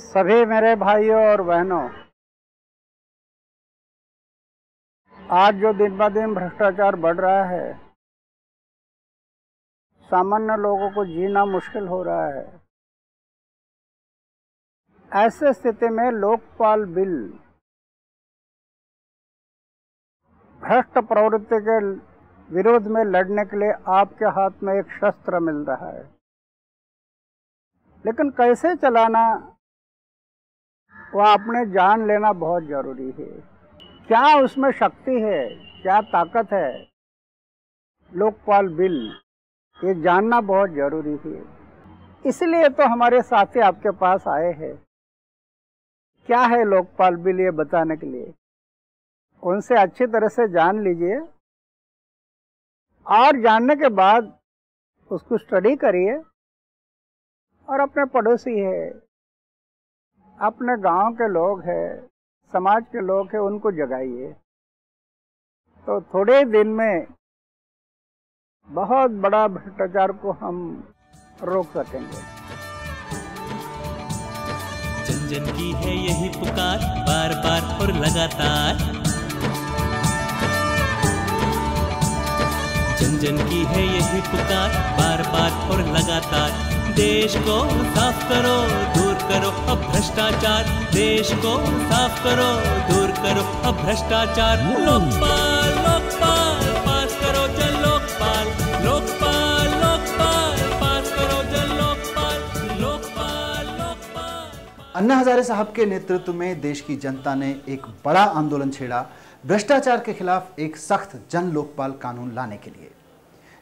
सभी मेरे भाइयों और बहनों, आज जो दिन ब दिन भ्रष्टाचार बढ़ रहा है, सामान्य लोगों को जीना मुश्किल हो रहा है। ऐसे स्थिति में लोकपाल बिल भ्रष्ट प्रवृत्ति के विरोध में लड़ने के लिए आपके हाथ में एक शस्त्र मिल रहा है, लेकिन कैसे चलाना वह आपने जान लेना बहुत जरूरी है। क्या उसमें शक्ति है, क्या ताकत है, लोकपाल बिल ये जानना बहुत जरूरी है। इसलिए तो हमारे साथी आपके पास आए हैं। क्या है लोकपाल बिल ये बताने के लिए, उनसे अच्छी तरह से जान लीजिए और जानने के बाद उसको स्टडी करिए और अपने पड़ोसी है, अपने गांव के लोग हैं, समाज के लोग हैं, उनको जगाइए तो थोड़े दिन में बहुत बड़ा भ्रष्टाचार को हम रोक सकेंगे। जन जन की है यही पुकार, बार बार और लगातार। जन जन की है यही पुकार, बार बार और लगातार। देश को साफ करो, दूर करो अब भ्रष्टाचार। देश को साफ करो, दूर करो अब भ्रष्टाचार। लोकपाल लोकपाल पास करो जन लोकपाल। लोकपाल लोकपाल पास करो जन लोकपाल। लोकपाल लोकपाल। अन्ना हजारे साहब के नेतृत्व में देश की जनता ने एक बड़ा आंदोलन छेड़ा भ्रष्टाचार के खिलाफ एक सख्त जन लोकपाल कानून लाने के लिए।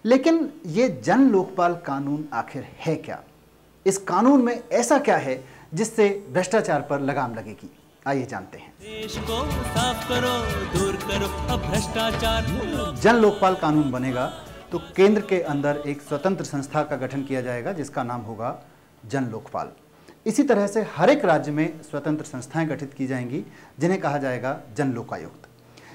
लेकिन ये जन लोकपाल कानून आखिर है क्या? इस कानून में ऐसा क्या है जिससे भ्रष्टाचार पर लगाम लगेगी? आइए जानते हैं। देश को साफ करो, दूर करो अब भ्रष्टाचार। जन लोकपाल कानून बनेगा तो केंद्र के अंदर एक स्वतंत्र संस्था का गठन किया जाएगा जिसका नाम होगा जन लोकपाल। इसी तरह से हर एक राज्य में स्वतंत्र संस्थाएं गठित की जाएंगी जिन्हें कहा जाएगा जन लोकायुक्त।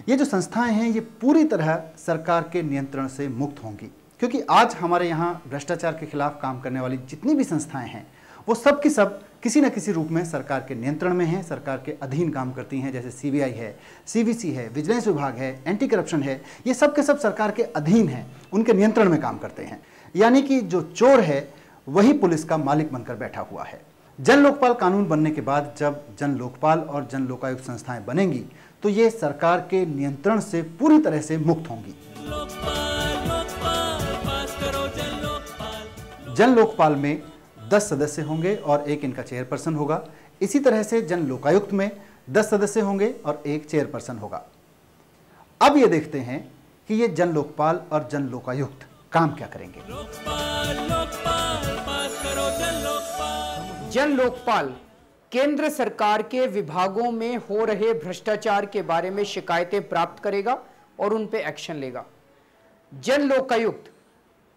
ये जो संस्थाएं हैं ये पूरी तरह सरकार के नियंत्रण से मुक्त होंगी, क्योंकि आज हमारे यहाँ भ्रष्टाचार के खिलाफ काम करने वाली जितनी भी संस्थाएं हैं वो सब की सब किसी न किसी रूप में सरकार के नियंत्रण में हैं, सरकार के अधीन काम करती हैं। जैसे सीबीआई है, सीवीसी है, विजिलेंस विभाग है, एंटी करप्शन है, ये सब के सब सरकार के अधीन हैं, उनके नियंत्रण में काम करते हैं। यानी कि जो चोर है वही पुलिस का मालिक बनकर बैठा हुआ है। जन लोकपाल कानून बनने के बाद जब जन लोकपाल और जन लोकायुक्त संस्थाएं बनेंगी तो ये सरकार के नियंत्रण से पूरी तरह से मुक्त होंगी। जन लोकपाल में 10 सदस्य होंगे और एक इनका चेयरपर्सन होगा। इसी तरह से जन लोकायुक्त में 10 सदस्य होंगे और एक चेयरपर्सन होगा। अब ये देखते हैं कि ये जन लोकपाल और जन लोकायुक्त काम क्या करेंगे। जन लोकपाल केंद्र सरकार के विभागों में हो रहे भ्रष्टाचार के बारे में शिकायतें प्राप्त करेगा और उन पे एक्शन लेगा। जन लोकायुक्त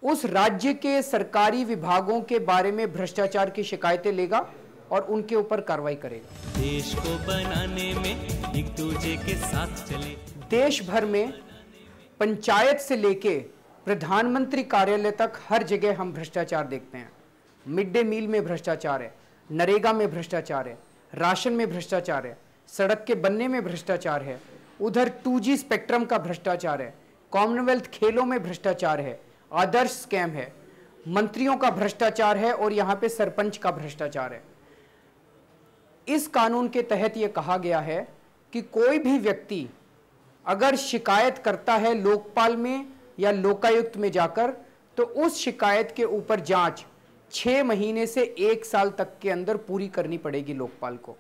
उस राज्य के सरकारी विभागों के बारे में भ्रष्टाचार की शिकायतें लेगा और उनके ऊपर कार्रवाई करेगा। देश को बनाने में एक दूसरे के साथ चले। देश भर में पंचायत से लेके प्रधानमंत्री कार्यालय तक हर जगह हम भ्रष्टाचार देखते हैं। मिड डे मील में भ्रष्टाचार है, नरेगा में भ्रष्टाचार है, राशन में भ्रष्टाचार है, सड़क के बनने में भ्रष्टाचार है, उधर 2G स्पेक्ट्रम का भ्रष्टाचार है, कॉमनवेल्थ खेलों में भ्रष्टाचार है, आदर्श स्कैम है, मंत्रियों का भ्रष्टाचार है और यहां पे सरपंच का भ्रष्टाचार है। इस कानून के तहत यह कहा गया है कि कोई भी व्यक्ति अगर शिकायत करता है लोकपाल में या लोकायुक्त में जाकर, तो उस शिकायत के ऊपर जांच 6 महीने से 1 साल तक के अंदर पूरी करनी पड़ेगी लोकपाल को।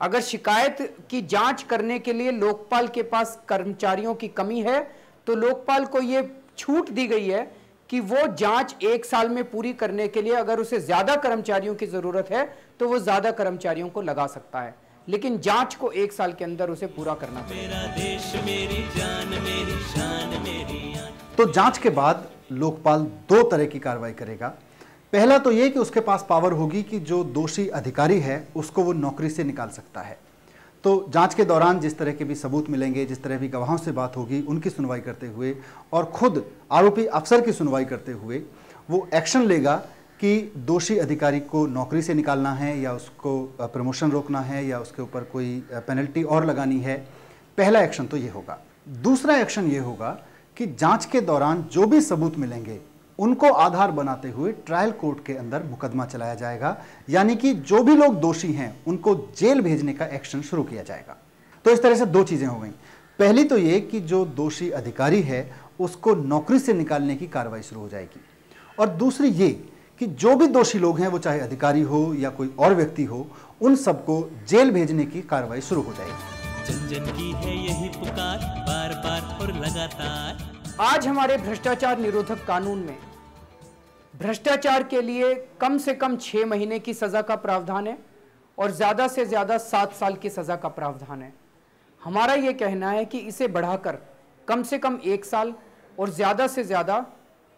अगर शिकायत की जांच करने के लिए लोकपाल के पास कर्मचारियों की कमी है तो लोकपाल को यह छूट दी गई है कि वो जांच 1 साल में पूरी करने के लिए अगर उसे ज्यादा कर्मचारियों की जरूरत है तो वो ज्यादा कर्मचारियों को लगा सकता है, लेकिन जांच को 1 साल के अंदर उसे पूरा करना चाहिए। मेरा देश मेरी जान, मेरी शान, मेरी आन। तो जांच के बाद लोकपाल 2 तरह की कार्रवाई करेगा। पहला तो ये कि उसके पास पावर होगी कि जो दोषी अधिकारी है उसको वो नौकरी से निकाल सकता है। तो जांच के दौरान जिस तरह के भी सबूत मिलेंगे, जिस तरह भी गवाहों से बात होगी, उनकी सुनवाई करते हुए और खुद आरोपी अफसर की सुनवाई करते हुए वो एक्शन लेगा कि दोषी अधिकारी को नौकरी से निकालना है या उसको प्रमोशन रोकना है या उसके ऊपर कोई पेनल्टी और लगानी है। पहला एक्शन तो ये होगा। दूसरा एक्शन ये होगा कि जांच के दौरान जो भी सबूत मिलेंगे उनको आधार बनाते हुए ट्रायल कोर्ट के अंदर मुकदमा चलाया जाएगा, यानी कि जो भी लोग दोषी हैं उनको जेल भेजने का एक्शन शुरू किया जाएगा। तो इस तरह से दो चीजें हो गई। पहली तो ये कि जो दोषी अधिकारी है उसको नौकरी से निकालने की कार्रवाई शुरू हो जाएगी, और दूसरी ये कि जो भी दोषी लोग हैं, वो चाहे अधिकारी हो या कोई और व्यक्ति हो, उन सबको जेल भेजने की कार्रवाई शुरू हो जाएगी। जन जन की है यही पुकार, बार बार और लगातार। आज हमारे भ्रष्टाचार निरोधक कानून में भ्रष्टाचार के लिए कम से कम 6 महीने की सजा का प्रावधान है और ज्यादा से ज्यादा 7 साल की सजा का प्रावधान है। हमारा यह कहना है कि इसे बढ़ाकर कम से कम 1 साल और ज्यादा से ज्यादा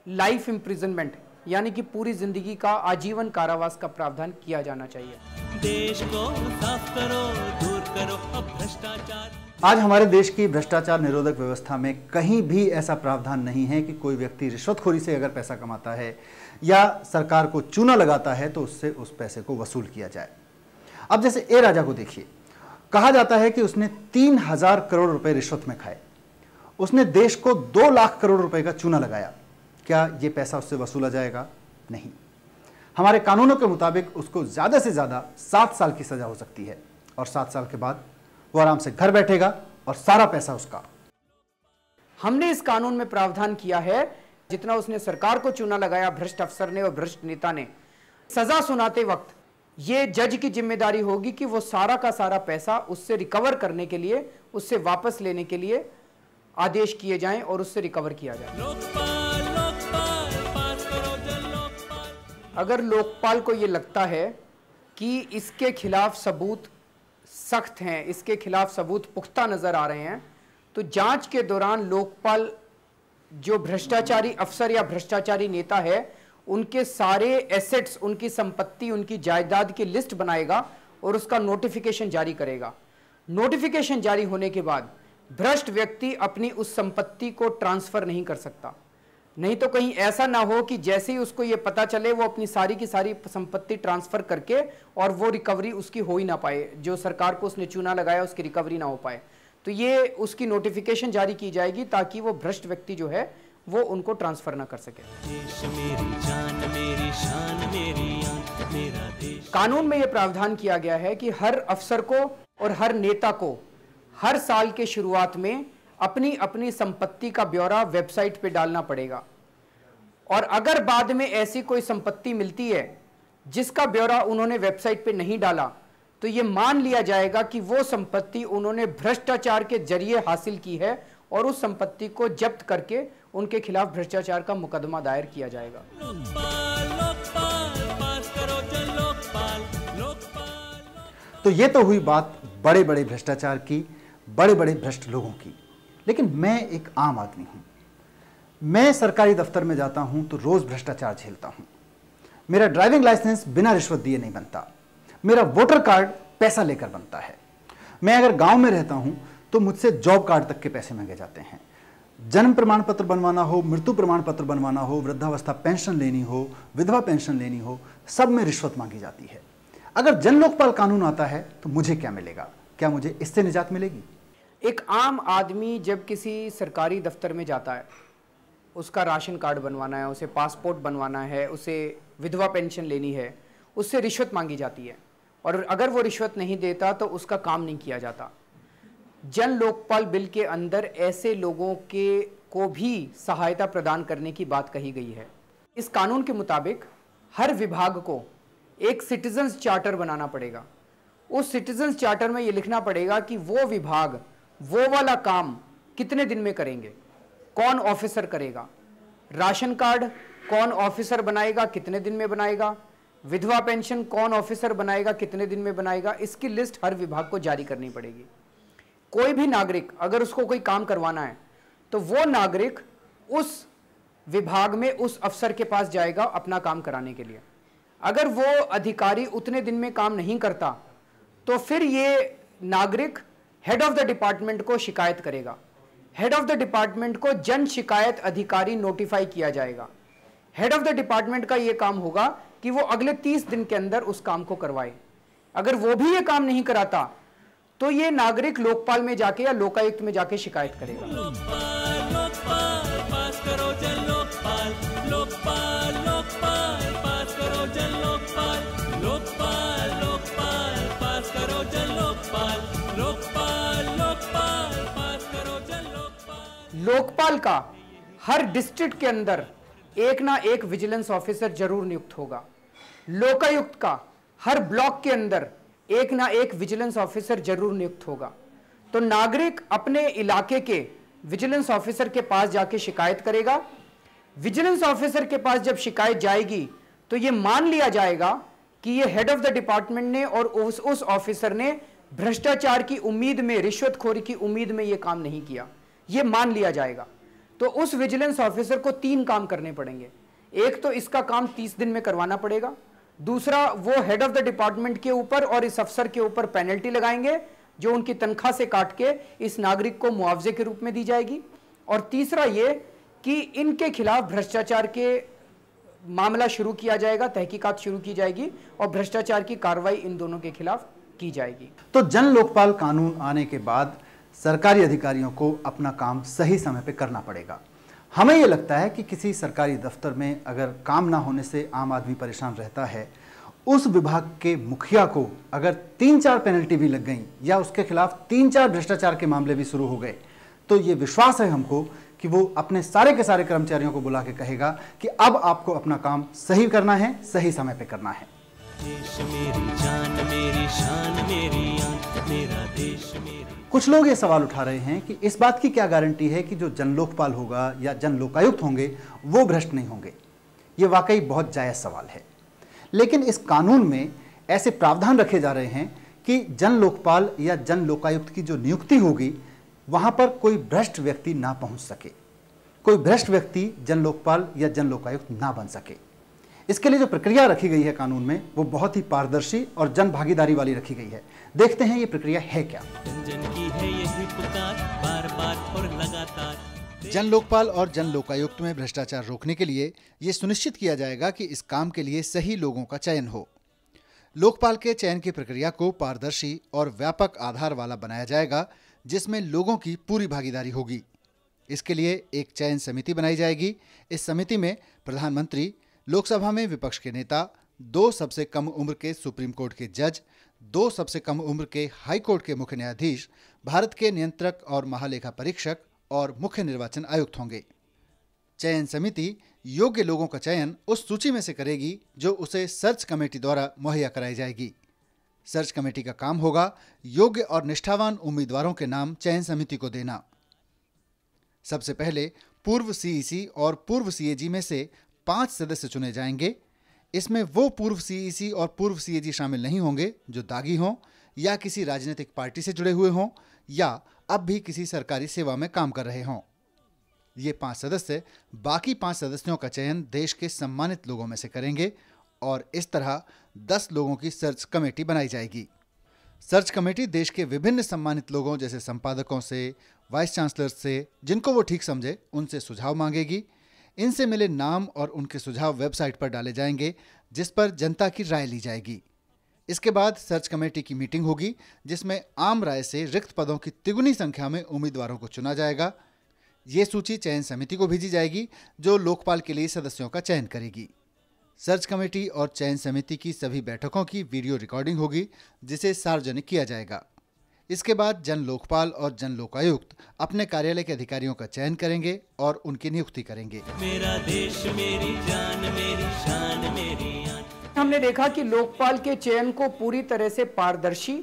लाइफ इम्प्रिजनमेंट यानी कि पूरी जिंदगी का आजीवन कारावास का प्रावधान किया जाना चाहिए। देश को साफ करो, दूर करो अब भ्रष्टाचार। आज हमारे देश की भ्रष्टाचार निरोधक व्यवस्था में कहीं भी ऐसा प्रावधान नहीं है कि कोई व्यक्ति रिश्वतखोरी से अगर पैसा कमाता है या सरकार को चूना लगाता है तो उससे उस पैसे को वसूल किया जाए। अब जैसे ए राजा को देखिए, कहा जाता है कि उसने 3000 करोड़ रुपए रिश्वत में खाए, उसने देश को 2 लाख करोड़ रुपए का चूना लगाया। क्या यह पैसा उससे वसूला जाएगा? नहीं। हमारे कानूनों के मुताबिक उसको ज्यादा से ज्यादा 7 साल की सजा हो सकती है और 7 साल के बाद वो आराम से घर बैठेगा और सारा पैसा उसका। हमने इस कानून में प्रावधान किया है, जितना उसने सरकार को चूना लगाया भ्रष्ट अफसर ने और भ्रष्ट नेता ने, सजा सुनाते वक्त ये जज की जिम्मेदारी होगी कि वो सारा का सारा पैसा उससे रिकवर करने के लिए, उससे वापस लेने के लिए आदेश किए जाएं और उससे रिकवर किया जाए। लोकपाल, लोकपाल, पास करो जन लोकपाल। अगर लोकपाल को ये लगता है कि इसके खिलाफ सबूत सख्त हैं, इसके खिलाफ सबूत पुख्ता नजर आ रहे हैं, तो जांच के दौरान लोकपाल जो भ्रष्टाचारी अफसर या भ्रष्टाचारी नेता है उनके सारे एसेट्स, उनकी संपत्ति, उनकी जायदाद की लिस्ट बनाएगा और उसका नोटिफिकेशन जारी करेगा। नोटिफिकेशन जारी होने के बाद भ्रष्ट व्यक्ति अपनी उस संपत्ति को ट्रांसफर नहीं कर सकता। नहीं तो कहीं ऐसा ना हो कि जैसे ही उसको ये पता चले वो अपनी सारी की सारी संपत्ति ट्रांसफर करके और वो रिकवरी उसकी हो ही ना पाए, जो सरकार को उसने चूना लगाया उसकी रिकवरी ना हो पाए। तो ये उसकी नोटिफिकेशन जारी की जाएगी ताकि वो भ्रष्ट व्यक्ति जो है वो उनको ट्रांसफर ना कर सके। देश मेरी जान, मेरी शान, मेरी आन, मेरा देश। कानून में यह प्रावधान किया गया है कि हर अफसर को और हर नेता को हर साल के शुरुआत में अपनी अपनी संपत्ति का ब्यौरा वेबसाइट पे डालना पड़ेगा, और अगर बाद में ऐसी कोई संपत्ति मिलती है जिसका ब्यौरा उन्होंने वेबसाइट पे नहीं डाला तो ये मान लिया जाएगा कि वो संपत्ति उन्होंने भ्रष्टाचार के जरिए हासिल की है और उस संपत्ति को जब्त करके उनके खिलाफ भ्रष्टाचार का मुकदमा दायर किया जाएगा। लोकपाल, लोकपाल, पास करो जन लोकपाल, लोकपाल। तो ये तो हुई बात बड़े बड़े भ्रष्टाचार की, बड़े बड़े भ्रष्ट लोगों की। लेकिन मैं एक आम आदमी हूं, मैं सरकारी दफ्तर में जाता हूं तो रोज भ्रष्टाचार झेलता हूं। मेरा ड्राइविंग लाइसेंस बिना रिश्वत दिए नहीं बनता, मेरा वोटर कार्ड पैसा लेकर बनता है। मैं अगर गांव में रहता हूं तो मुझसे जॉब कार्ड तक के पैसे मांगे जाते हैं। जन्म प्रमाण पत्र बनवाना हो, मृत्यु प्रमाण पत्र बनवाना हो, वृद्धावस्था पेंशन लेनी हो, विधवा पेंशन लेनी हो, सब में रिश्वत मांगी जाती है। अगर जन लोकपाल कानून आता है तो मुझे क्या मिलेगा? क्या मुझे इससे निजात मिलेगी? एक आम आदमी जब किसी सरकारी दफ्तर में जाता है, उसका राशन कार्ड बनवाना है, उसे पासपोर्ट बनवाना है, उसे विधवा पेंशन लेनी है, उससे रिश्वत मांगी जाती है और अगर वो रिश्वत नहीं देता तो उसका काम नहीं किया जाता। जन लोकपाल बिल के अंदर ऐसे लोगों के को भी सहायता प्रदान करने की बात कही गई है। इस कानून के मुताबिक हर विभाग को एक सिटीजन्स चार्टर बनाना पड़ेगा। उस सिटीजन्स चार्टर में ये लिखना पड़ेगा कि वो विभाग वो वाला काम कितने दिन में करेंगे, कौन ऑफिसर करेगा, राशन कार्ड कौन ऑफिसर बनाएगा, कितने दिन में बनाएगा, विधवा पेंशन कौन ऑफिसर बनाएगा, कितने दिन में बनाएगा। इसकी लिस्ट हर विभाग को जारी करनी पड़ेगी। कोई भी नागरिक अगर उसको कोई काम करवाना है तो वो नागरिक उस विभाग में उस अफसर के पास जाएगा अपना काम कराने के लिए। अगर वो अधिकारी उतने दिन में काम नहीं करता तो फिर ये नागरिक हेड ऑफ द डिपार्टमेंट को शिकायत करेगा। हेड ऑफ द डिपार्टमेंट को जन शिकायत अधिकारी नोटिफाई किया जाएगा। हेड ऑफ द डिपार्टमेंट का यह काम होगा कि वो अगले 30 दिन के अंदर उस काम को करवाए। अगर वो भी ये काम नहीं कराता तो ये नागरिक लोकपाल में जाके या लोकायुक्त में जाके शिकायत करेगा। लोकपाल लोकपाल पास करो जन लोकपाल, लोकपाल लोकपाल पास करो जन लोकपाल, लोकपाल लोकपाल पास करो जन लोकपाल, लोकपाल लोकपाल पास करो जन लोकपाल। लोकपाल का हर डिस्ट्रिक्ट के अंदर एक ना एक विजिलेंस ऑफिसर जरूर नियुक्त होगा। लोकायुक्त का हर ब्लॉक के अंदर एक ना एक विजिलेंस ऑफिसर जरूर नियुक्त होगा। तो नागरिक अपने इलाके के विजिलेंस ऑफिसर के पास जाके शिकायत करेगा। विजिलेंस ऑफिसर के पास जब शिकायत जाएगी तो यह मान लिया जाएगा कि ये हेड ऑफ द डिपार्टमेंट ने और उस ऑफिसर ने भ्रष्टाचार की उम्मीद में, रिश्वतखोरी की उम्मीद में यह काम नहीं किया, यह मान लिया जाएगा। तो उस विजिलेंस ऑफिसर को 3 काम करने पड़ेंगे। एक तो इसका काम 30 दिन में करवाना पड़ेगा, दूसरा वो हेड ऑफ द डिपार्टमेंट के ऊपर और इस अफसर के ऊपर पेनल्टी लगाएंगे जो उनकी तनख्वाह से काट के इस नागरिक को मुआवजे के रूप में दी जाएगी, और तीसरा ये कि इनके खिलाफ भ्रष्टाचार के मामला शुरू किया जाएगा, तहकीकात शुरू की जाएगी और भ्रष्टाचार की कार्रवाई इन दोनों के खिलाफ की जाएगी। तो जन लोकपाल कानून आने के बाद सरकारी अधिकारियों को अपना काम सही समय पे करना पड़ेगा। हमें यह लगता है कि किसी सरकारी दफ्तर में अगर काम ना होने से आम आदमी परेशान रहता है, उस विभाग के मुखिया को अगर 3-4 पेनल्टी भी लग गई या उसके खिलाफ 3-4 भ्रष्टाचार के मामले भी शुरू हो गए, तो ये विश्वास है हमको कि वो अपने सारे के सारे कर्मचारियों को बुला के कहेगा कि अब आपको अपना काम सही करना है, सही समय पे करना है। देश मेरी जान मेरी शान मेरी आन, मेरा देश मेरी। कुछ लोग ये सवाल उठा रहे हैं कि इस बात की क्या गारंटी है कि जो जन लोकपाल होगा या जन लोकायुक्त होंगे वो भ्रष्ट नहीं होंगे। ये वाकई बहुत जायज़ सवाल है, लेकिन इस कानून में ऐसे प्रावधान रखे जा रहे हैं कि जन लोकपाल या जन लोकायुक्त की जो नियुक्ति होगी वहां पर कोई भ्रष्ट व्यक्ति ना पहुंच सके, कोई भ्रष्ट व्यक्ति जन लोकपाल या जन लोकायुक्त ना बन सके। इसके लिए जो प्रक्रिया रखी गई है कानून में वो बहुत ही पारदर्शी और जन भागीदारी वाली रखी गई है। देखते हैं ये प्रक्रिया है क्या। जन की है यही पुकार, बार बार और लगातार। जन लोकपाल और जन लोकायुक्त में भ्रष्टाचार रोकने के लिए ये सुनिश्चित किया जाएगा कि इस काम के लिए सही लोगों का चयन हो। लोकपाल के चयन की प्रक्रिया को पारदर्शी और व्यापक आधार वाला बनाया जाएगा, जिसमें लोगों की पूरी भागीदारी होगी। इसके लिए एक चयन समिति बनाई जाएगी। इस समिति में प्रधानमंत्री, लोकसभा में विपक्ष के नेता, 2 सबसे कम उम्र के सुप्रीम कोर्ट के जज, 2 सबसे कम उम्र के हाई कोर्ट के मुख्य न्यायाधीश, भारत के नियंत्रक और महालेखा परीक्षक और मुख्य निर्वाचन आयुक्त होंगे। चयन समिति योग्य लोगों का चयन उस सूची में से करेगी जो उसे सर्च कमेटी द्वारा मुहैया कराई जाएगी। सर्च कमेटी का काम होगा योग्य और निष्ठावान उम्मीदवारों के नाम चयन समिति को देना। सबसे पहले पूर्व सीईसी और पूर्व सीएजी में से 5 सदस्य चुने जाएंगे। इसमें वो पूर्व सीईसी और पूर्व सीएजी शामिल नहीं होंगे जो दागी हों या किसी राजनीतिक पार्टी से जुड़े हुए हों या अब भी किसी सरकारी सेवा में काम कर रहे हों। ये 5 सदस्य बाकी 5 सदस्यों का चयन देश के सम्मानित लोगों में से करेंगे और इस तरह 10 लोगों की सर्च कमेटी बनाई जाएगी। सर्च कमेटी देश के विभिन्न सम्मानित लोगों जैसे संपादकों से, वाइस चांसलर से, जिनको वो ठीक समझे, उनसे सुझाव मांगेगी। इनसे मिले नाम और उनके सुझाव वेबसाइट पर डाले जाएंगे, जिस पर जनता की राय ली जाएगी। इसके बाद सर्च कमेटी की मीटिंग होगी, जिसमें आम राय से रिक्त पदों की तिगुनी संख्या में उम्मीदवारों को चुना जाएगा। ये सूची चयन समिति को भेजी जाएगी, जो लोकपाल के लिए सदस्यों का चयन करेगी। सर्च कमेटी और चयन समिति की सभी बैठकों की वीडियो रिकॉर्डिंग होगी, जिसे सार्वजनिक किया जाएगा। इसके बाद जन लोकपाल और जन लोकायुक्त अपने कार्यालय के अधिकारियों का चयन करेंगे और उनकी नियुक्ति करेंगे। मेरा देश मेरी जान मेरी शान मेरी आन। हमने देखा कि लोकपाल के चयन को पूरी तरह से पारदर्शी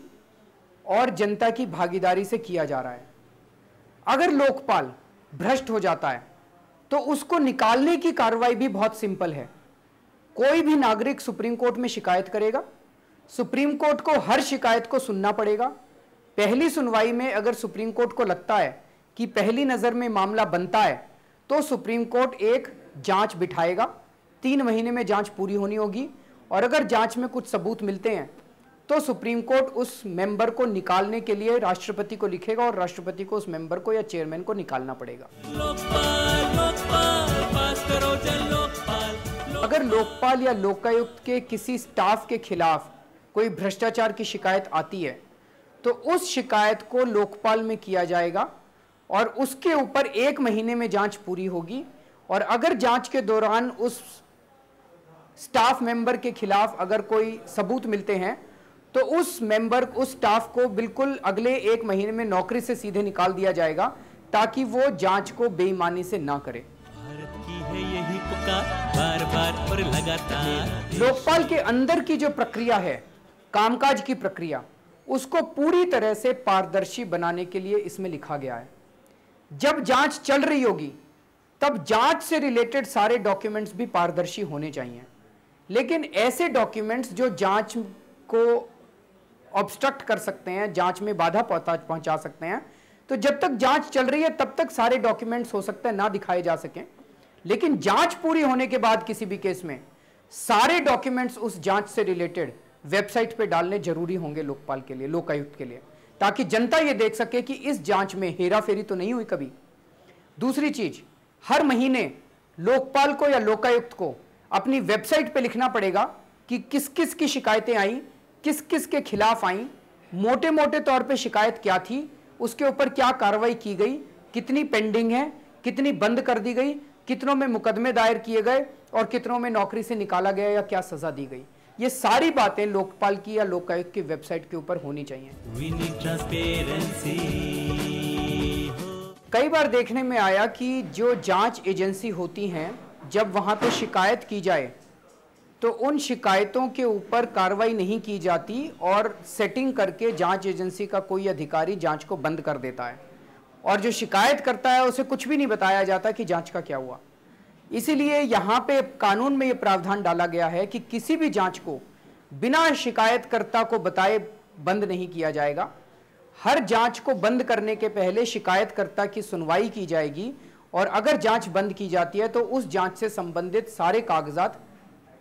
और जनता की भागीदारी से किया जा रहा है। अगर लोकपाल भ्रष्ट हो जाता है तो उसको निकालने की कार्रवाई भी बहुत सिंपल है। कोई भी नागरिक सुप्रीम कोर्ट में शिकायत करेगा, सुप्रीम कोर्ट को हर शिकायत को सुनना पड़ेगा। पहली सुनवाई में अगर सुप्रीम कोर्ट को लगता है कि पहली नज़र में मामला बनता है तो सुप्रीम कोर्ट एक जांच बिठाएगा। 3 महीने में जांच पूरी होनी होगी और अगर जांच में कुछ सबूत मिलते हैं तो सुप्रीम कोर्ट उस मेंबर को निकालने के लिए राष्ट्रपति को लिखेगा और राष्ट्रपति को उस मेंबर को या चेयरमैन को निकालना पड़ेगा। लोकपाल लोकपाल पास करो जन लोकपाल। अगर लोकपाल या लोकायुक्त के किसी स्टाफ के खिलाफ कोई भ्रष्टाचार की शिकायत आती है तो उस शिकायत को लोकपाल में किया जाएगा और उसके ऊपर 1 महीने में जांच पूरी होगी। और अगर जांच के दौरान उस स्टाफ मेंबर के खिलाफ अगर कोई सबूत मिलते हैं तो उस स्टाफ को बिल्कुल अगले 1 महीने में नौकरी से सीधे निकाल दिया जाएगा, ताकि वो जांच को बेईमानी से ना करे। भारत की है यही पुकार, बार बार और लगातार। लोकपाल के अंदर की जो प्रक्रिया है, कामकाज की प्रक्रिया, उसको पूरी तरह से पारदर्शी बनाने के लिए इसमें लिखा गया है। जब जांच चल रही होगी तब जांच से रिलेटेड सारे डॉक्यूमेंट्स भी पारदर्शी होने चाहिए, लेकिन ऐसे डॉक्यूमेंट्स जो जांच को ऑब्स्ट्रक्ट कर सकते हैं, जांच में बाधा पहुंचा सकते हैं, तो जब तक जांच चल रही है तब तक सारे डॉक्यूमेंट्स हो सकते हैं ना दिखाए जा सकें, लेकिन जांच पूरी होने के बाद किसी भी केस में सारे डॉक्यूमेंट्स उस जांच से रिलेटेड वेबसाइट पे डालने जरूरी होंगे लोकपाल के लिए, लोकायुक्त के लिए, ताकि जनता ये देख सके कि इस जांच में हेराफेरी तो नहीं हुई कभी। दूसरी चीज, हर महीने लोकपाल को या लोकायुक्त को अपनी वेबसाइट पे लिखना पड़ेगा कि किस किस की शिकायतें आई, किस किस के खिलाफ आई, मोटे मोटे तौर पे शिकायत क्या थी, उसके ऊपर क्या कार्रवाई की गई, कितनी पेंडिंग है, कितनी बंद कर दी गई, कितनों में मुकदमे दायर किए गए और कितनों में नौकरी से निकाला गया या क्या सजा दी गई। ये सारी बातें लोकपाल की या लोकायुक्त की वेबसाइट के ऊपर होनी चाहिए। कई बार देखने में आया कि जो जांच एजेंसी होती हैं, जब वहां पे शिकायत की जाए तो उन शिकायतों के ऊपर कार्रवाई नहीं की जाती और सेटिंग करके जांच एजेंसी का कोई अधिकारी जांच को बंद कर देता है और जो शिकायत करता है उसे कुछ भी नहीं बताया जाता कि जांच का क्या हुआ। इसीलिए यहाँ पे कानून में ये प्रावधान डाला गया है कि किसी भी जांच को बिना शिकायतकर्ता को बताए बंद नहीं किया जाएगा। हर जांच को बंद करने के पहले शिकायतकर्ता की सुनवाई की जाएगी और अगर जांच बंद की जाती है तो उस जांच से संबंधित सारे कागजात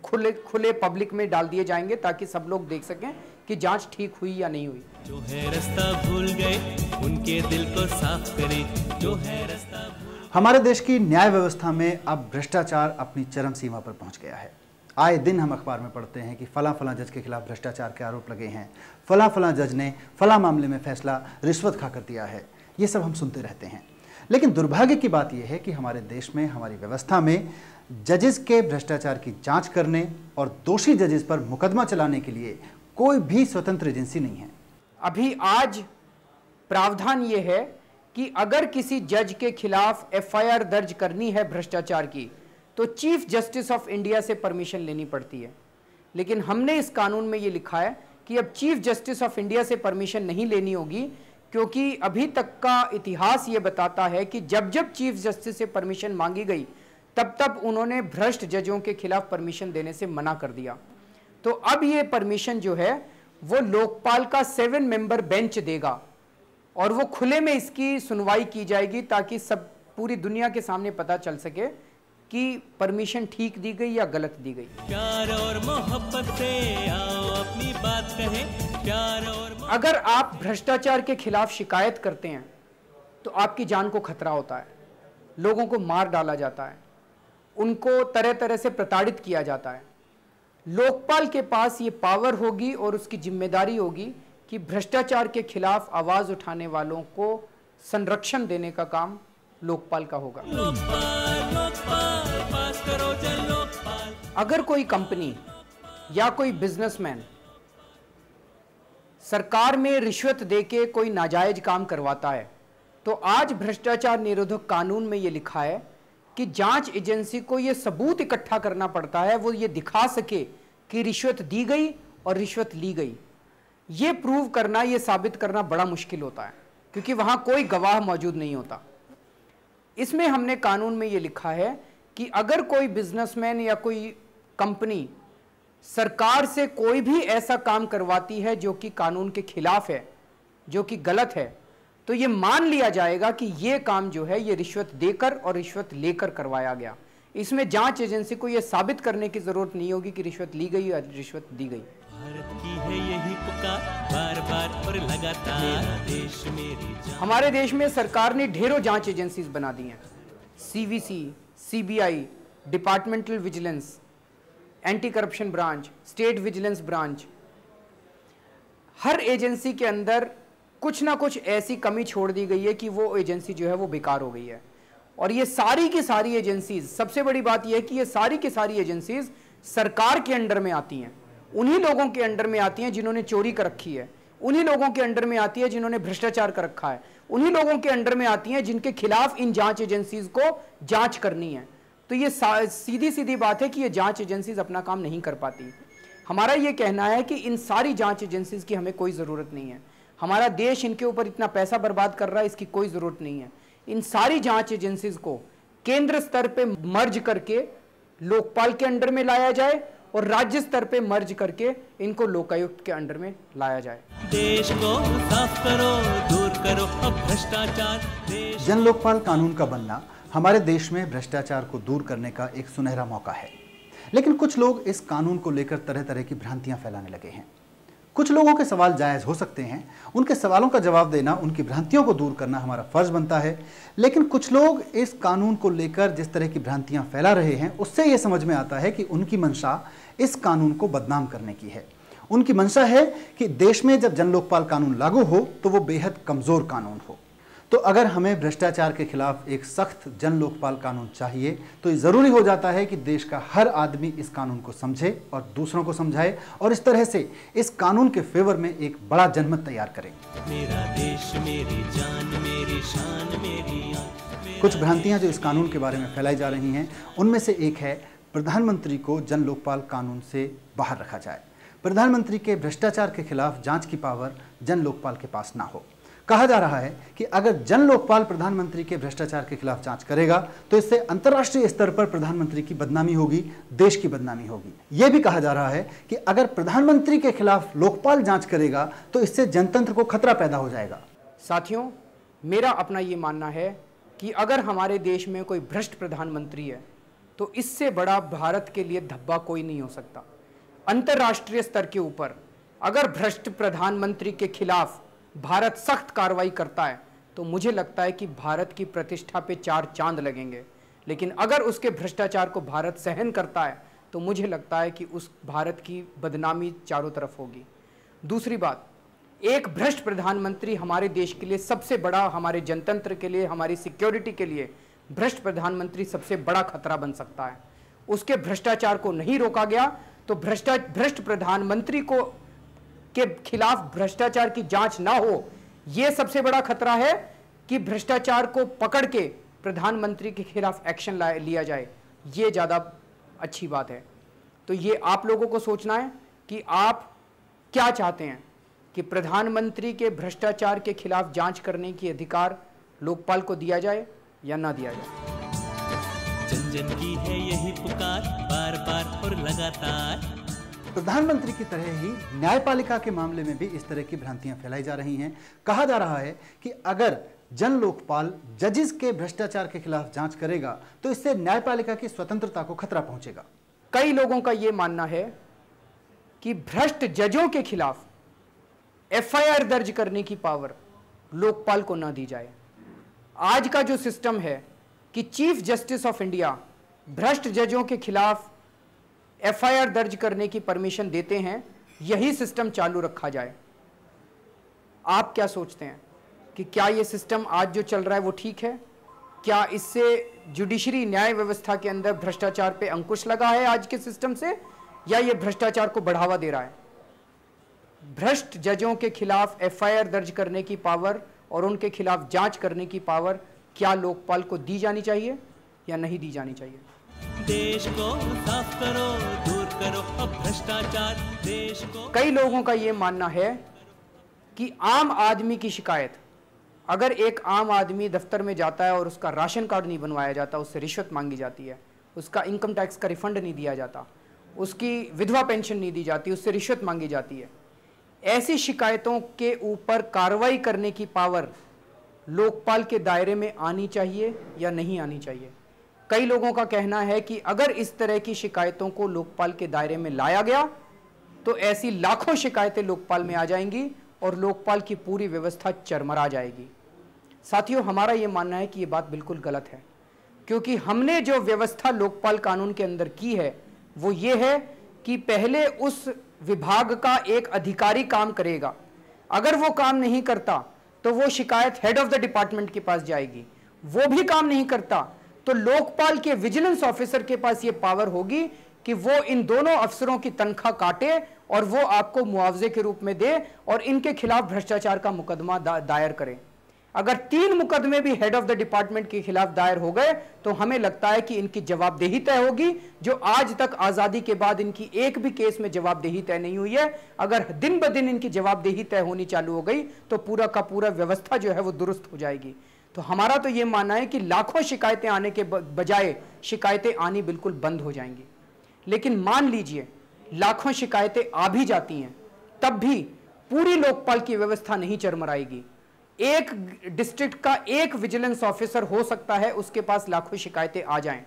खुले पब्लिक में डाल दिए जाएंगे, ताकि सब लोग देख सकें कि जांच ठीक हुई या नहीं हुई। जो है रास्ता भूल गए उनके दिल को साफ करें, जो है रास्ता। हमारे देश की न्याय व्यवस्था में अब भ्रष्टाचार अपनी चरम सीमा पर पहुंच गया है। आए दिन हम अखबार में पढ़ते हैं कि फला जज के खिलाफ भ्रष्टाचार के आरोप लगे हैं, फला जज ने फला मामले में फैसला रिश्वत खाकर दिया है। ये सब हम सुनते रहते हैं, लेकिन दुर्भाग्य की बात यह है कि हमारे देश में, हमारी व्यवस्था में जजेस के भ्रष्टाचार की जांच करने और दोषी जजेस पर मुकदमा चलाने के लिए कोई भी स्वतंत्र एजेंसी नहीं है। अभी आज प्रावधान ये है कि अगर किसी जज के खिलाफ एफआईआर दर्ज करनी है भ्रष्टाचार की तो चीफ जस्टिस ऑफ इंडिया से परमिशन लेनी पड़ती है, लेकिन हमने इस कानून में ये लिखा है कि अब चीफ जस्टिस ऑफ इंडिया से परमिशन नहीं लेनी होगी, क्योंकि अभी तक का इतिहास ये बताता है कि जब जब चीफ जस्टिस से परमिशन मांगी गई तब तब उन्होंने भ्रष्ट जजों के खिलाफ परमिशन देने से मना कर दिया। तो अब ये परमिशन जो है वो लोकपाल का 7 मेंबर बेंच देगा और वो खुले में इसकी सुनवाई की जाएगी, ताकि सब पूरी दुनिया के सामने पता चल सके कि परमिशन ठीक दी गई या गलत दी गई। प्यार और मोहब्बत से आओ अपनी बात कहें, प्यार और अगर आप भ्रष्टाचार के खिलाफ शिकायत करते हैं तो आपकी जान को खतरा होता है, लोगों को मार डाला जाता है, उनको तरह तरह से प्रताड़ित किया जाता है। लोकपाल के पास ये पावर होगी और उसकी जिम्मेदारी होगी कि भ्रष्टाचार के खिलाफ आवाज उठाने वालों को संरक्षण देने का काम लोकपाल का होगा। पास करो जन लोकपाल। अगर कोई कंपनी या कोई बिजनेसमैन सरकार में रिश्वत देके कोई नाजायज काम करवाता है तो आज भ्रष्टाचार निरोधक कानून में यह लिखा है कि जांच एजेंसी को यह सबूत इकट्ठा करना पड़ता है, वो ये दिखा सके कि रिश्वत दी गई और रिश्वत ली गई। ये प्रूव करना, ये साबित करना बड़ा मुश्किल होता है, क्योंकि वहां कोई गवाह मौजूद नहीं होता। इसमें हमने कानून में ये लिखा है कि अगर कोई बिजनेसमैन या कोई कंपनी सरकार से कोई भी ऐसा काम करवाती है जो कि कानून के खिलाफ है, जो कि गलत है, तो ये मान लिया जाएगा कि ये काम जो है ये रिश्वत देकर और रिश्वत लेकर करवाया गया। इसमें जांच एजेंसी को ये साबित करने की जरूरत नहीं होगी कि रिश्वत ली गई या रिश्वत दी गई। भारत की है यही पुकार, बार बार और लगातार, देश मेरी जान। हमारे देश में सरकार ने ढेरों जांच एजेंसीज बना दी हैं, CVC, CBI, departmental vigilance, anti corruption branch, state vigilance branch, हर एजेंसी के अंदर कुछ ना कुछ ऐसी कमी छोड़ दी गई है कि वो एजेंसी जो है वो बेकार हो गई है। और ये सारी की सारी एजेंसीज, सबसे बड़ी बात यह है कि ये सारी की सारी एजेंसीज सरकार के अंडर में आती हैं, उन्हीं लोगों के अंडर में आती हैं जिन्होंने चोरी कर रखी है, उन्हीं लोगों के अंडर में आती है जिन्होंने भ्रष्टाचार कर रखा है, उन्हीं लोगों के अंडर में आती हैं जिनके खिलाफ इन जांच एजेंसीज को जांच करनी है। तो ये सीधी सीधी बात है कि ये जांच एजेंसीज अपना काम नहीं कर पाती। हमारा ये कहना है कि इन सारी जांच एजेंसीज की हमें कोई ज़रूरत नहीं है। हमारा देश इनके ऊपर इतना पैसा बर्बाद कर रहा है, इसकी कोई ज़रूरत नहीं है। इन सारी जांच एजेंसीज को केंद्र स्तर पे मर्ज करके लोकपाल के अंडर में लाया जाए और राज्य स्तर पे मर्ज करके इनको लोकायुक्त के अंडर में लाया जाए। देश को साफ करो, दूर करो अब भ्रष्टाचार। जन लोकपाल कानून का बनना हमारे देश में भ्रष्टाचार को दूर करने का एक सुनहरा मौका है, लेकिन कुछ लोग इस कानून को लेकर तरह तरह की भ्रांतियां फैलाने लगे हैं। कुछ लोगों के सवाल जायज़ हो सकते हैं, उनके सवालों का जवाब देना, उनकी भ्रांतियों को दूर करना हमारा फर्ज बनता है। लेकिन कुछ लोग इस कानून को लेकर जिस तरह की भ्रांतियां फैला रहे हैं, उससे यह समझ में आता है कि उनकी मंशा इस कानून को बदनाम करने की है। उनकी मंशा है कि देश में जब जन लोकपाल कानून लागू हो तो वो बेहद कमज़ोर कानून हो। तो अगर हमें भ्रष्टाचार के खिलाफ एक सख्त जन लोकपाल कानून चाहिए तो ये ज़रूरी हो जाता है कि देश का हर आदमी इस कानून को समझे और दूसरों को समझाए और इस तरह से इस कानून के फेवर में एक बड़ा जनमत तैयार करें। मेरा देश मेरी जान, मेरी शान, मेरी आन। कुछ भ्रांतियां जो इस कानून के बारे में फैलाई जा रही हैं, उनमें से एक है प्रधानमंत्री को जन लोकपाल कानून से बाहर रखा जाए। प्रधानमंत्री के भ्रष्टाचार के खिलाफ जांच की पावर जन लोकपाल के पास ना हो। कहा जा रहा है कि अगर जन लोकपाल प्रधानमंत्री के भ्रष्टाचार के खिलाफ जांच करेगा तो इससे अंतर्राष्ट्रीय स्तर पर प्रधानमंत्री की बदनामी होगी, देश की बदनामी होगी। यह भी कहा जा रहा है कि अगर प्रधानमंत्री के खिलाफ लोकपाल जांच करेगा तो इससे जनतंत्र को खतरा पैदा हो जाएगा। साथियों, मेरा अपना ये मानना है कि अगर हमारे देश में कोई भ्रष्ट प्रधानमंत्री है तो इससे बड़ा भारत के लिए धब्बा कोई नहीं हो सकता। अंतर्राष्ट्रीय स्तर के ऊपर अगर भ्रष्ट प्रधानमंत्री के खिलाफ भारत सख्त कार्रवाई करता है तो मुझे लगता है कि भारत की प्रतिष्ठा पे 4 चांद लगेंगे। लेकिन अगर उसके भ्रष्टाचार को भारत सहन करता है तो मुझे लगता है कि उस भारत की बदनामी चारों तरफ होगी। दूसरी बात, एक भ्रष्ट प्रधानमंत्री हमारे देश के लिए सबसे बड़ा, हमारे जनतंत्र के लिए, हमारी सिक्योरिटी के लिए भ्रष्ट प्रधानमंत्री सबसे बड़ा खतरा बन सकता है। उसके भ्रष्टाचार को नहीं रोका गया तो भ्रष्ट प्रधानमंत्री को के खिलाफ भ्रष्टाचार की जांच ना हो, यह सबसे बड़ा खतरा है कि भ्रष्टाचार को पकड़ के प्रधानमंत्री के खिलाफ एक्शन लिया जाए, यह ज़्यादा अच्छी बात है। तो ये आप लोगों को सोचना है कि आप क्या चाहते हैं कि प्रधानमंत्री के भ्रष्टाचार के खिलाफ जांच करने की अधिकार लोकपाल को दिया जाए या ना दिया जाए। जन जन की है यही पुकार, बार बार और लगातार। प्रधानमंत्री की तरह ही न्यायपालिका के मामले में भी इस तरह की भ्रांतियां फैलाई जा रही हैं। कहा जा रहा है कि अगर जन लोकपाल जजेस के भ्रष्टाचार के खिलाफ जांच करेगा तो इससे न्यायपालिका की स्वतंत्रता को खतरा पहुंचेगा। कई लोगों का यह मानना है कि भ्रष्ट जजों के खिलाफ एफआईआर दर्ज करने की पावर लोकपाल को ना दी जाए। आज का जो सिस्टम है कि चीफ जस्टिस ऑफ इंडिया भ्रष्ट जजों के खिलाफ एफआईआर दर्ज करने की परमिशन देते हैं, यही सिस्टम चालू रखा जाए। आप क्या सोचते हैं कि क्या ये सिस्टम आज जो चल रहा है वो ठीक है? क्या इससे जुडिशरी न्याय व्यवस्था के अंदर भ्रष्टाचार पे अंकुश लगा है आज के सिस्टम से, या ये भ्रष्टाचार को बढ़ावा दे रहा है? भ्रष्ट जजों के खिलाफ एफआईआर दर्ज करने की पावर और उनके खिलाफ जांच करने की पावर क्या लोकपाल को दी जानी चाहिए या नहीं दी जानी चाहिए? देश को साफ करो, दूर करो अब भ्रष्टाचार। देश को कई लोगों का यह मानना है कि आम आदमी की शिकायत, अगर एक आम आदमी दफ्तर में जाता है और उसका राशन कार्ड नहीं बनवाया जाता, उससे रिश्वत मांगी जाती है, उसका इनकम टैक्स का रिफंड नहीं दिया जाता, उसकी विधवा पेंशन नहीं दी जाती, उससे रिश्वत मांगी जाती है, ऐसी शिकायतों के ऊपर कार्रवाई करने की पावर लोकपाल के दायरे में आनी चाहिए या नहीं आनी चाहिए? कई लोगों का कहना है कि अगर इस तरह की शिकायतों को लोकपाल के दायरे में लाया गया तो ऐसी लाखों शिकायतें लोकपाल में आ जाएंगी और लोकपाल की पूरी व्यवस्था चरमरा जाएगी। साथियों, हमारा ये मानना है कि ये बात बिल्कुल गलत है, क्योंकि हमने जो व्यवस्था लोकपाल कानून के अंदर की है वो ये है कि पहले उस विभाग का एक अधिकारी काम करेगा, अगर वो काम नहीं करता तो वो शिकायत हेड ऑफ द डिपार्टमेंट के पास जाएगी, वो भी काम नहीं करता तो लोकपाल के विजिलेंस ऑफिसर के पास ये पावर होगी कि वो इन दोनों अफसरों की तनख्वाह काटे और वो आपको मुआवजे के रूप में दे और इनके खिलाफ भ्रष्टाचार का मुकदमा दायर करे। अगर 3 मुकदमे भी हेड ऑफ द डिपार्टमेंट के खिलाफ दायर हो गए तो हमें लगता है कि इनकी जवाबदेही तय होगी, जो आज तक आजादी के बाद इनकी एक भी केस में जवाबदेही तय नहीं हुई है। अगर दिन ब दिन इनकी जवाबदेही तय होनी चालू हो गई तो पूरा का पूरा व्यवस्था जो है वो दुरुस्त हो जाएगी। तो हमारा तो ये मानना है कि लाखों शिकायतें आने के बजाय शिकायतें आनी बिल्कुल बंद हो जाएंगी। लेकिन मान लीजिए लाखों शिकायतें आ भी जाती हैं, तब भी पूरी लोकपाल की व्यवस्था नहीं चरमराएगी। एक डिस्ट्रिक्ट का एक विजिलेंस ऑफिसर हो सकता है, उसके पास लाखों शिकायतें आ जाएं।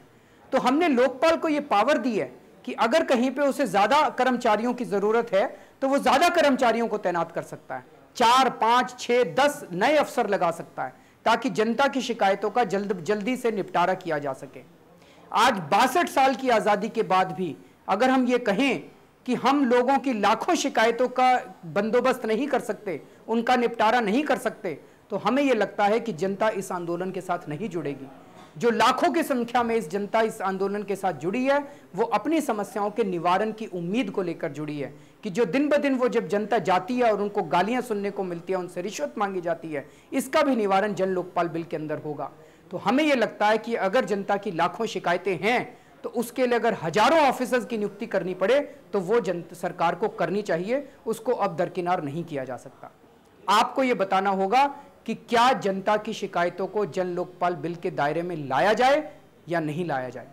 तो हमने लोकपाल को यह पावर दी है कि अगर कहीं पे उसे ज्यादा कर्मचारियों की जरूरत है तो वो ज्यादा कर्मचारियों को तैनात कर सकता है, 4, 5, 6, 10 नए अफसर लगा सकता है ताकि जनता की शिकायतों का जल्दी से निपटारा किया जा सके। आज 62 साल की आजादी के बाद भी अगर हम ये कहें कि हम लोगों की लाखों शिकायतों का बंदोबस्त नहीं कर सकते, उनका निपटारा नहीं कर सकते, तो हमें यह लगता है कि जनता इस आंदोलन के साथ नहीं जुड़ेगी। जो लाखों की संख्या में इस जनता इस आंदोलन के साथ जुड़ी है वो अपनी समस्याओं के निवारण की उम्मीद को लेकर जुड़ी है कि जो दिन ब दिन वो जब जनता जाती है और उनको गालियां सुनने को मिलती है, उनसे रिश्वत मांगी जाती है, इसका भी निवारण जन लोकपाल बिल के अंदर होगा। तो हमें यह लगता है कि अगर जनता की लाखों शिकायतें हैं तो उसके लिए अगर हजारों ऑफिसर्स की नियुक्ति करनी पड़े तो वो सरकार को करनी चाहिए, उसको अब दरकिनार नहीं किया जा सकता। आपको यह बताना होगा कि क्या जनता की शिकायतों को जन लोकपाल बिल के दायरे में लाया जाए या नहीं लाया जाए।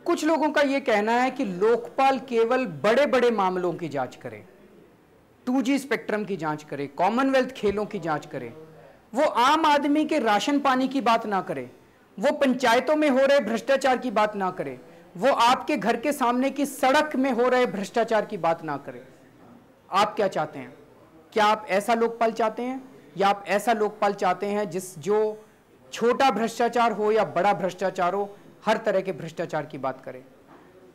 कुछ लोगों का यह कहना है कि लोकपाल केवल बड़े बड़े मामलों की जांच करे, 2G स्पेक्ट्रम की जांच करे, कॉमनवेल्थ खेलों की जांच करे, वो आम आदमी के राशन पानी की बात ना करे, वो पंचायतों में हो रहे भ्रष्टाचार की बात ना करे, वो आपके घर के सामने की सड़क में हो रहे भ्रष्टाचार की बात ना करे। आप क्या चाहते हैं? क्या आप ऐसा लोकपाल चाहते हैं या आप ऐसा लोकपाल चाहते हैं जो छोटा भ्रष्टाचार हो या बड़ा भ्रष्टाचार हो, हर तरह के भ्रष्टाचार की बात करे?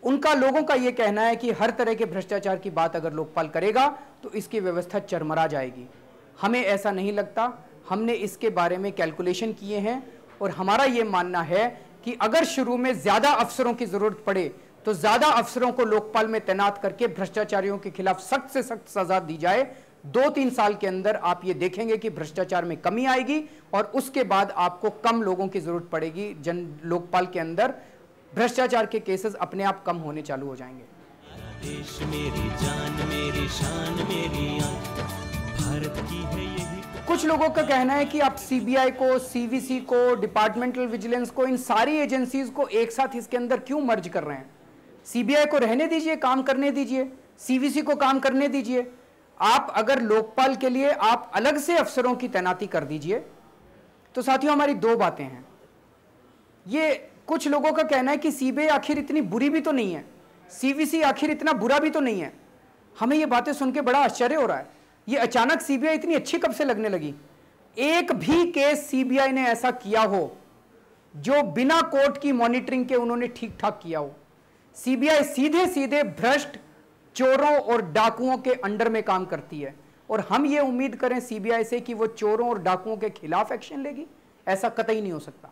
उनका लोगों का यह कहना है कि हर तरह के भ्रष्टाचार की बात अगर लोकपाल करेगा तो इसकी व्यवस्था चरमरा जाएगी। हमें ऐसा नहीं लगता। हमने इसके बारे में कैलकुलेशन किए हैं और हमारा यह मानना है कि अगर शुरू में ज्यादा अफसरों की जरूरत पड़े तो ज्यादा अफसरों को लोकपाल में तैनात करके भ्रष्टाचारियों के खिलाफ सख्त से सख्त सजा दी जाए। 2-3 साल के अंदर आप ये देखेंगे कि भ्रष्टाचार में कमी आएगी और उसके बाद आपको कम लोगों की जरूरत पड़ेगी। जन लोकपाल के अंदर भ्रष्टाचार के केसेस अपने आप कम होने चालू हो जाएंगे। देश मेरी जान मेरी शान मेरी आन, भारत की है यही। कुछ लोगों का कहना है कि आप सीबीआई को, सीवीसी को, डिपार्टमेंटल विजिलेंस को, इन सारी एजेंसीज को एक साथ इसके अंदर क्यों मर्ज कर रहे हैं? सीबीआई को रहने दीजिए, काम करने दीजिए, सीवीसी को काम करने दीजिए। आप अगर लोकपाल के लिए आप अलग से अफसरों की तैनाती कर दीजिए। तो साथियों, हमारी 2 बातें हैं। ये कुछ लोगों का कहना है कि सीबीआई आखिर इतनी बुरी भी तो नहीं है, सीवीसी आखिर इतना बुरा भी तो नहीं है। हमें ये बातें सुन के बड़ा आश्चर्य हो रहा है। ये अचानक सीबीआई इतनी अच्छी कब से लगने लगी? एक भी केस सीबीआई ने ऐसा किया हो जो बिना कोर्ट की मॉनिटरिंग के उन्होंने ठीक ठाक किया हो? सीबीआई सीधे सीधे भ्रष्ट चोरों और डाकुओं के अंडर में काम करती है और हम ये उम्मीद करें सीबीआई से कि वो चोरों और डाकुओं के खिलाफ एक्शन लेगी? ऐसा कतई नहीं हो सकता।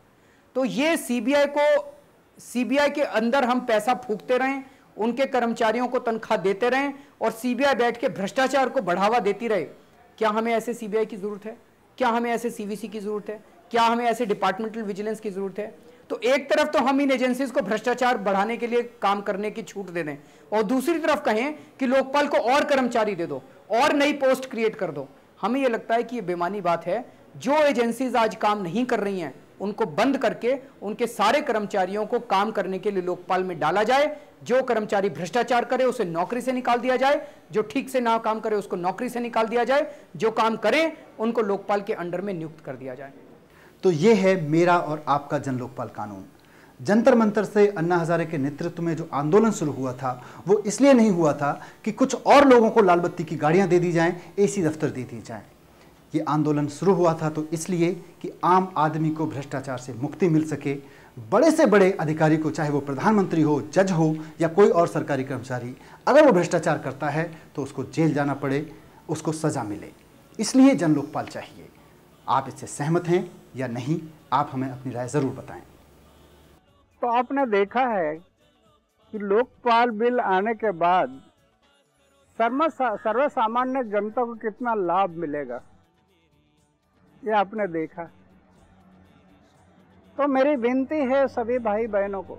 तो ये सीबीआई के अंदर हम पैसा फूकते रहें, उनके कर्मचारियों को तनख्वाह देते रहें और सीबीआई बैठ के भ्रष्टाचार को बढ़ावा देती रहे। क्या हमें ऐसे सीबीआई की जरूरत है? क्या हमें ऐसे सीवीसी की जरूरत है? क्या हमें ऐसे डिपार्टमेंटल विजिलेंस की जरूरत है? तो एक तरफ तो हम इन एजेंसीज को भ्रष्टाचार बढ़ाने के लिए काम करने की छूट दे दें और दूसरी तरफ कहें कि लोकपाल को और कर्मचारी दे दो और नई पोस्ट क्रिएट कर दो। हमें यह लगता है कि यह बेमानी बात है। जो एजेंसीज आज काम नहीं कर रही हैं उनको बंद करके उनके सारे कर्मचारियों को काम करने के लिए लोकपाल में डाला जाए। जो कर्मचारी भ्रष्टाचार करे उसे नौकरी से निकाल दिया जाए, जो ठीक से ना काम करे उसको नौकरी से निकाल दिया जाए, जो काम करें उनको लोकपाल के अंडर में नियुक्त कर दिया जाए। तो ये है मेरा और आपका जन लोकपाल कानून। जंतर मंतर से अन्ना हजारे के नेतृत्व में जो आंदोलन शुरू हुआ था वो इसलिए नहीं हुआ था कि कुछ और लोगों को लाल बत्ती की गाड़ियां दे दी जाएं, एसी दफ्तर दे दी जाएं। ये आंदोलन शुरू हुआ था तो इसलिए कि आम आदमी को भ्रष्टाचार से मुक्ति मिल सके, बड़े से बड़े अधिकारी को, चाहे वो प्रधानमंत्री हो, जज हो या कोई और सरकारी कर्मचारी, अगर वो भ्रष्टाचार करता है तो उसको जेल जाना पड़े, उसको सजा मिले। इसलिए जन लोकपाल चाहिए। आप इससे सहमत हैं या नहीं, आप हमें अपनी राय जरूर बताएं। तो आपने देखा है कि लोकपाल बिल आने के बाद सर्व सामान्य जनता को कितना लाभ मिलेगा, ये आपने देखा। तो मेरी विनती है सभी भाई बहनों को,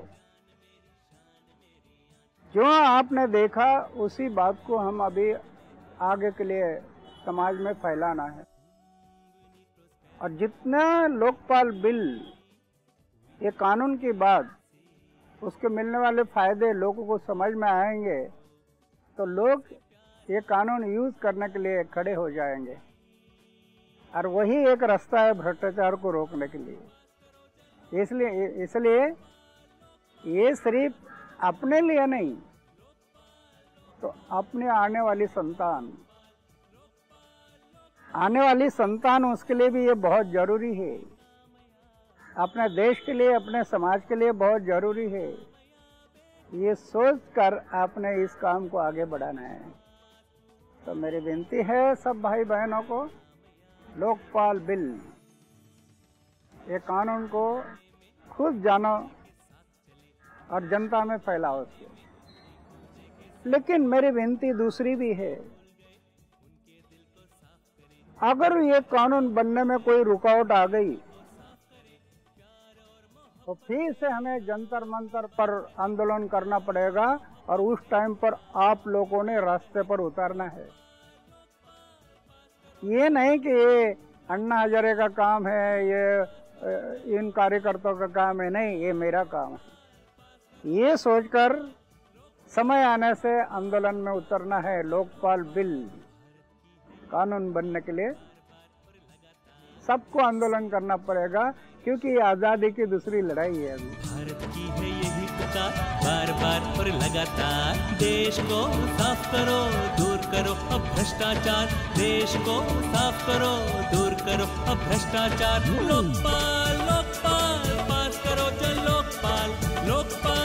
जो आपने देखा उसी बात को हम अभी आगे के लिए समाज में फैलाना है। और जितना लोकपाल बिल, ये कानून की बात, उसके मिलने वाले फायदे लोगों को समझ में आएंगे तो लोग ये कानून यूज करने के लिए खड़े हो जाएंगे। और वही एक रास्ता है भ्रष्टाचार को रोकने के लिए। इसलिए ये सिर्फ अपने लिए नहीं, तो अपने आने वाली संतान उसके लिए भी ये बहुत जरूरी है। अपने देश के लिए, अपने समाज के लिए बहुत जरूरी है। ये सोच कर आपने इस काम को आगे बढ़ाना है। तो मेरी विनती है सब भाई बहनों को, लोकपाल बिल, ये कानून को खुद जानो और जनता में फैलाओ उसको। लेकिन मेरी विनती दूसरी भी है, अगर ये कानून बनने में कोई रुकावट आ गई तो फिर से हमें जंतर मंतर पर आंदोलन करना पड़ेगा और उस टाइम पर आप लोगों ने रास्ते पर उतरना है। ये नहीं कि ये अन्ना हजारे का काम है, ये इन कार्यकर्ताओं का काम है, नहीं, ये मेरा काम है। ये सोचकर समय आने से आंदोलन में उतरना है। लोकपाल बिल कानून बनने के लिए सबको आंदोलन करना पड़ेगा, क्योंकि ये आजादी की दूसरी लड़ाई है अभी। भारत की है यही पुकार, बार बार और लगातार, देश को साफ करो, दूर करो अब भ्रष्टाचार, देश को साफ करो, दूर करो अब भ्रष्टाचार। लोकपाल लोकपाल पास करो जन लोकपाल, लोकपाल